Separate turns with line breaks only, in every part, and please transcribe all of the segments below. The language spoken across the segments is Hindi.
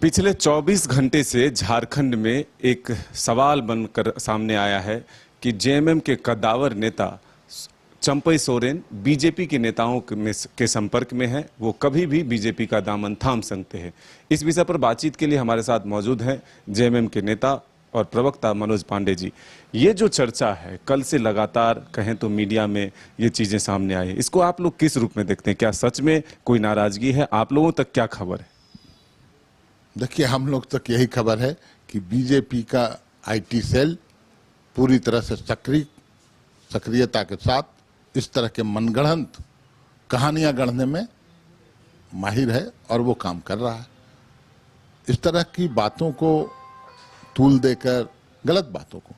पिछले 24 घंटे से झारखंड में एक सवाल बनकर सामने आया है कि जेएमएम के कद्दावर नेता चंपई सोरेन बीजेपी के नेताओं के संपर्क में है। वो कभी भी बीजेपी का दामन थाम सकते हैं। इस विषय पर बातचीत के लिए हमारे साथ मौजूद हैं जेएमएम के नेता और प्रवक्ता मनोज पांडे जी। ये जो चर्चा है, कल से लगातार कहें तो मीडिया में ये चीजें सामने आई, इसको आप लोग किस रूप में देखते हैं? क्या सच में कोई नाराजगी है? आप लोगों तक क्या खबर है?
देखिए, हम लोग तक यही खबर है कि बीजेपी का आईटी सेल पूरी तरह से सक्रियता के साथ इस तरह के मनगढ़ंत कहानियां गढ़ने में माहिर है और वो काम कर रहा है। इस तरह की बातों को तूल देकर, गलत बातों को,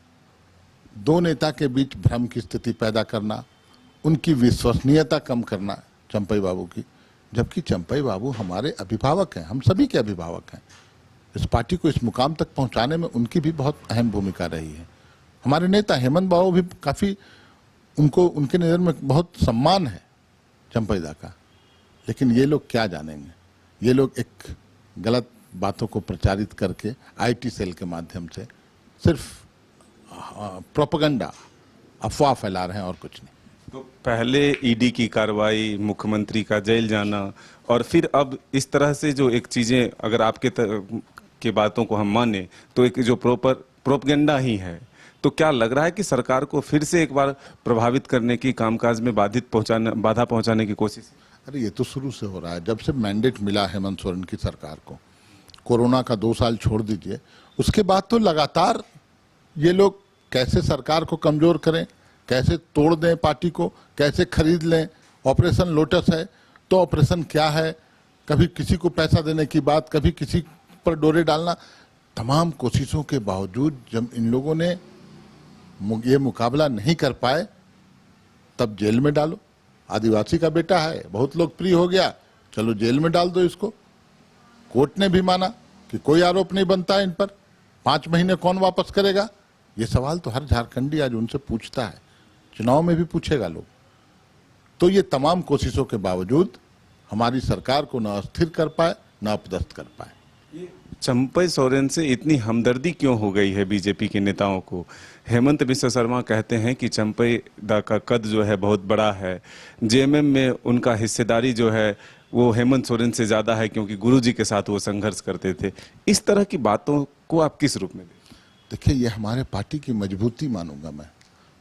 दो नेता के बीच भ्रम की स्थिति पैदा करना, उनकी विश्वसनीयता कम करना चंपई बाबू की, जबकि चंपई बाबू हमारे अभिभावक हैं, हम सभी के अभिभावक हैं। इस पार्टी को इस मुकाम तक पहुंचाने में उनकी भी बहुत अहम भूमिका रही है। हमारे नेता हेमंत बाबू भी काफ़ी, उनको उनके नज़र में बहुत सम्मान है चंपई दा का। लेकिन ये लोग क्या जानेंगे, ये लोग एक गलत बातों को प्रचारित करके आईटी सेल के माध्यम से सिर्फ प्रोपेगेंडा, अफवाह फैला रहे हैं और कुछ नहीं।
तो पहले ईडी की कार्रवाई, मुख्यमंत्री का जेल जाना, और फिर अब इस तरह से जो एक चीजें, अगर आपके के बातों को हम माने तो एक जो प्रोपेगेंडा ही है। तो क्या लग रहा है कि सरकार को फिर से एक बार प्रभावित करने की, कामकाज में बाधा पहुंचाने की कोशिश?
अरे ये तो शुरू से हो रहा है। जब से मैंडेट मिला हेमंत सोरेन की सरकार को, कोरोना का 2 साल छोड़ दीजिए, उसके बाद तो लगातार ये लोग कैसे सरकार को कमजोर करें, कैसे तोड़ दें पार्टी को, कैसे खरीद लें। ऑपरेशन लोटस है तो ऑपरेशन क्या है, कभी किसी को पैसा देने की बात, कभी किसी पर डोरे डालना। तमाम कोशिशों के बावजूद जब इन लोगों ने ये मुकाबला नहीं कर पाए, तब जेल में डालो। आदिवासी का बेटा है, बहुत लोकप्रिय हो गया, चलो जेल में डाल दो इसको। कोर्ट ने भी माना कि कोई आरोप नहीं बनता है इन पर। 5 महीने कौन वापस करेगा? ये सवाल तो हर झारखंडी आज उनसे पूछता है, चुनाव में भी पूछेगा लोग। तो ये तमाम कोशिशों के बावजूद हमारी सरकार को न अस्थिर कर पाए, न अपदस्थ कर पाए।
चंपई सोरेन से इतनी हमदर्दी क्यों हो गई है बीजेपी के नेताओं को? हेमंत बिस्वा शर्मा कहते हैं कि चंपई दा का कद जो है बहुत बड़ा है, जेएमएम में उनका हिस्सेदारी जो है वो हेमंत सोरेन से ज्यादा है, क्योंकि गुरुजी के साथ वो संघर्ष करते थे। इस तरह की बातों को आप किस रूप में देखते?
देखिए, ये हमारे पार्टी की मजबूती मानूंगा मैं।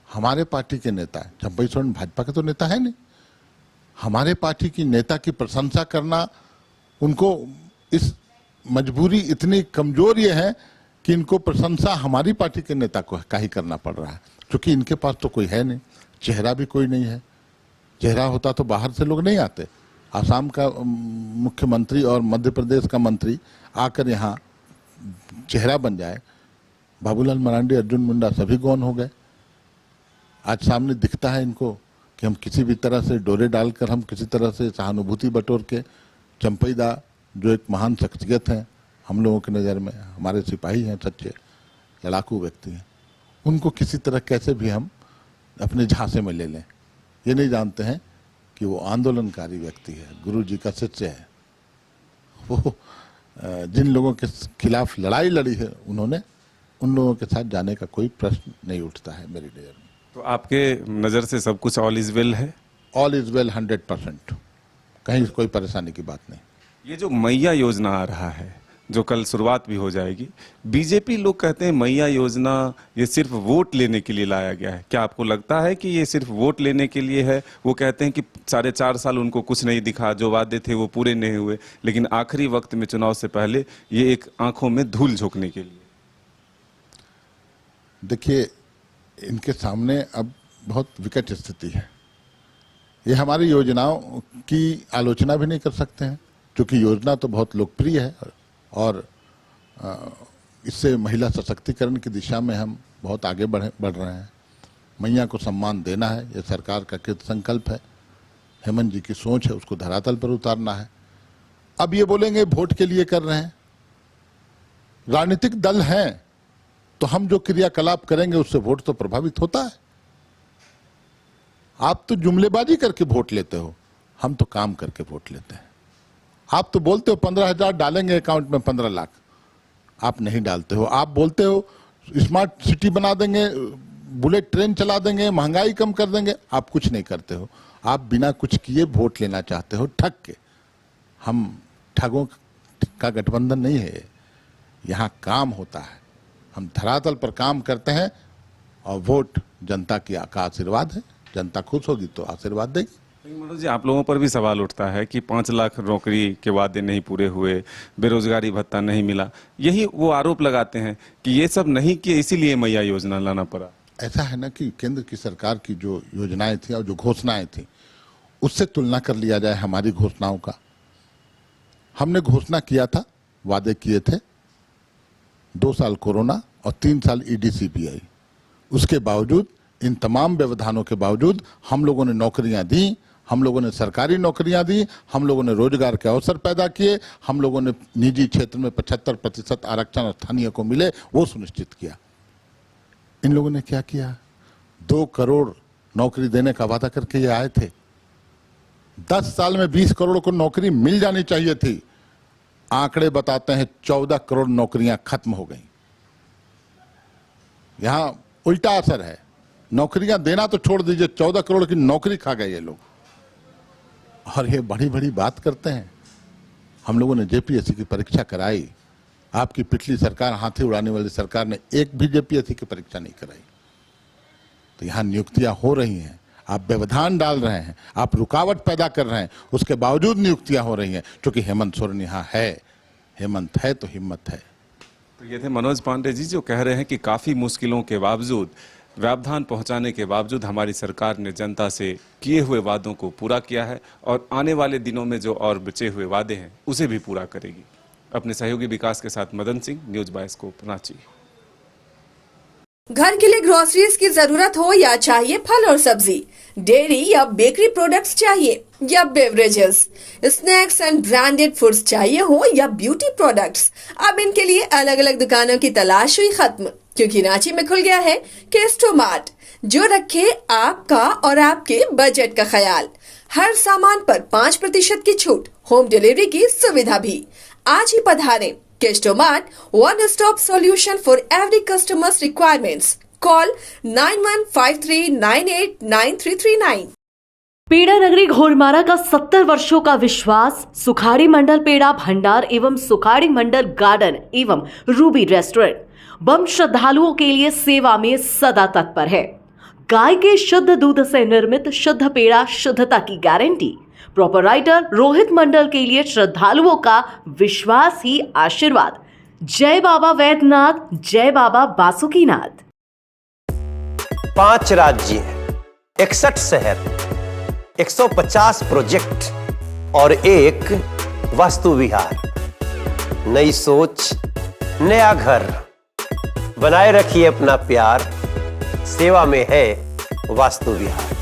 हमारे पार्टी के नेता है, चंपई सोरेन भाजपा के तो नेता है नहीं। हमारे पार्टी की नेता की प्रशंसा करना, उनको इस मजबूरी इतनी कमजोर ये है कि इनको प्रशंसा हमारी पार्टी के नेता को का ही करना पड़ रहा है, क्योंकि इनके पास तो कोई है नहीं, चेहरा भी कोई नहीं है। चेहरा होता तो बाहर से लोग नहीं आते। आसाम का मुख्यमंत्री और मध्य प्रदेश का मंत्री आकर यहाँ चेहरा बन जाए। बाबूलाल मरांडी, अर्जुन मुंडा सभी गौन हो गए। आज सामने दिखता है इनको कि हम किसी भी तरह से डोरे डालकर, हम किसी तरह से सहानुभूति बटोर के, चंपई दा जो एक महान शख्सियत है हम लोगों की नज़र में, हमारे सिपाही हैं, सच्चे लड़ाकू व्यक्ति हैं, उनको किसी तरह कैसे भी हम अपने झांसे में ले लें। ये नहीं जानते हैं कि वो आंदोलनकारी व्यक्ति है, गुरु जी का शिष्य है। वो जिन लोगों के खिलाफ लड़ाई लड़ी है उन्होंने, उन लोगों के साथ जाने का कोई प्रश्न नहीं उठता है मेरी नज़र में।
तो आपके नज़र से सब कुछ ऑल इज वेल है?
ऑल इज वेल 100%, कहीं कोई परेशानी की बात नहीं।
ये जो मैया योजना आ रहा है, जो कल शुरुआत भी हो जाएगी, बीजेपी लोग कहते हैं मैया योजना ये सिर्फ वोट लेने के लिए लाया गया है। क्या आपको लगता है कि ये सिर्फ वोट लेने के लिए है? वो कहते हैं कि 4.5 साल उनको कुछ नहीं दिखा, जो वादे थे वो पूरे नहीं हुए, लेकिन आखिरी वक्त में चुनाव से पहले ये एक आंखों में धूल झोंकने के लिए।
देखिए, इनके सामने अब बहुत विकट स्थिति है। ये हमारी योजनाओं की आलोचना भी नहीं कर सकते हैं, क्योंकि योजना तो बहुत लोकप्रिय है और इससे महिला सशक्तिकरण की दिशा में हम बहुत आगे बढ़ रहे हैं। मैया को सम्मान देना है, ये सरकार का कृत संकल्प है। हेमंत जी की सोच है, उसको धरातल पर उतारना है। अब ये बोलेंगे वोट के लिए कर रहे हैं। राजनीतिक दल हैं तो हम जो क्रियाकलाप करेंगे उससे वोट तो प्रभावित होता है। आप तो जुमलेबाजी करके वोट लेते हो, हम तो काम करके वोट लेते हैं। आप तो बोलते हो 15,000 डालेंगे अकाउंट में 15 लाख, आप नहीं डालते हो। आप बोलते हो स्मार्ट सिटी बना देंगे, बुलेट ट्रेन चला देंगे, महंगाई कम कर देंगे, आप कुछ नहीं करते हो। आप बिना कुछ किए वोट लेना चाहते हो ठग के। हम ठगों का गठबंधन नहीं है, यहाँ काम होता है, हम धरातल पर काम करते हैं और वोट जनता का आशीर्वाद है। जनता खुश होगी तो आशीर्वाद देगी।
लेकिन मनोज जी, आप लोगों पर भी सवाल उठता है कि 5 लाख नौकरी के वादे नहीं पूरे हुए, बेरोजगारी भत्ता नहीं मिला। यही वो आरोप लगाते हैं कि ये सब नहीं किए, इसीलिए मैया योजना लाना पड़ा।
ऐसा है ना कि केंद्र की सरकार की जो योजनाएं थी और जो घोषणाएं थी, उससे तुलना कर लिया जाए हमारी घोषणाओं का। हमने घोषणा किया था, वादे किए थे, 2 साल कोरोना और 3 साल ईडीसीपीआई। उसके बावजूद, इन तमाम व्यवधानों के बावजूद हम लोगों ने नौकरियां दी, हम लोगों ने सरकारी नौकरियां दी, हम लोगों ने रोजगार के अवसर पैदा किए, हम लोगों ने निजी क्षेत्र में 75% आरक्षण स्थानीय को मिले, वो सुनिश्चित किया। इन लोगों ने क्या किया? 2 करोड़ नौकरी देने का वादा करके ये आए थे। 10 साल में 20 करोड़ को नौकरी मिल जानी चाहिए थी। आंकड़े बताते हैं 14 करोड़ नौकरियां खत्म हो गई। यहां उल्टा असर है, नौकरियां देना तो छोड़ दीजिए, 14 करोड़ की नौकरी खा गए ये लोग। और ये बड़ी बड़ी बात करते हैं। हम लोगों ने जेपीएससी की परीक्षा कराई, आपकी पिछली सरकार, हाथी उड़ाने वाली सरकार ने एक भी जेपीएससी की परीक्षा नहीं कराई। तो यहाँ नियुक्तियां हो रही हैं, आप व्यवधान डाल रहे हैं, आप रुकावट पैदा कर रहे हैं, उसके बावजूद नियुक्तियां हो रही हैं, क्योंकि हेमंत सोरेन यहाँ है। हेमंत है तो हिम्मत है।
तो ये थे मनोज पांडे जी, जो कह रहे हैं कि काफ़ी मुश्किलों के बावजूद, व्यवधान पहुंचाने के बावजूद हमारी सरकार ने जनता से किए हुए वादों को पूरा किया है और आने वाले दिनों में जो और बचे हुए वादे हैं उसे भी पूरा करेगी। अपने सहयोगी विकास के साथ मदन सिंह, न्यूज़ बायोस्कोप, रांची।
घर के लिए ग्रोसरीज की जरूरत हो या चाहिए फल और सब्जी, डेयरी या बेकरी प्रोडक्ट्स चाहिए या beverages, snacks and branded foods चाहिए हो या ब्यूटी प्रोडक्ट्स, अब इनके लिए अलग अलग दुकानों की तलाश हुई खत्म, क्योंकि रांची में खुल गया है केस्टो मार्ट, जो रखे आपका और आपके बजट का ख्याल। हर सामान पर 5% की छूट, होम डिलीवरी की सुविधा भी। आज ही पधारें Kesto Mart, one stop solution for every customer's requirements. Call 9153989339.
पेड़ा नगरी घोरमारा का 70 वर्षों का विश्वास सुखाड़ी मंडल पेड़ा भंडार एवं सुखाड़ी मंडल गार्डन एवं रूबी रेस्टोरेंट बम श्रद्धालुओं के लिए सेवा में सदा तत्पर है। गाय के शुद्ध दूध से निर्मित शुद्ध पेड़ा, शुद्धता की गारंटी। प्रोपराइटर रोहित मंडल के लिए श्रद्धालुओं का विश्वास ही आशीर्वाद। जय बाबा वैद्यनाथ, जय बाबा बासुकीनाथ।
5 राज्य, 61 शहर, 150 प्रोजेक्ट और एक वास्तु विहार। नई सोच, नया घर। बनाए रखिए अपना प्यार, सेवा में है वास्तु विहार।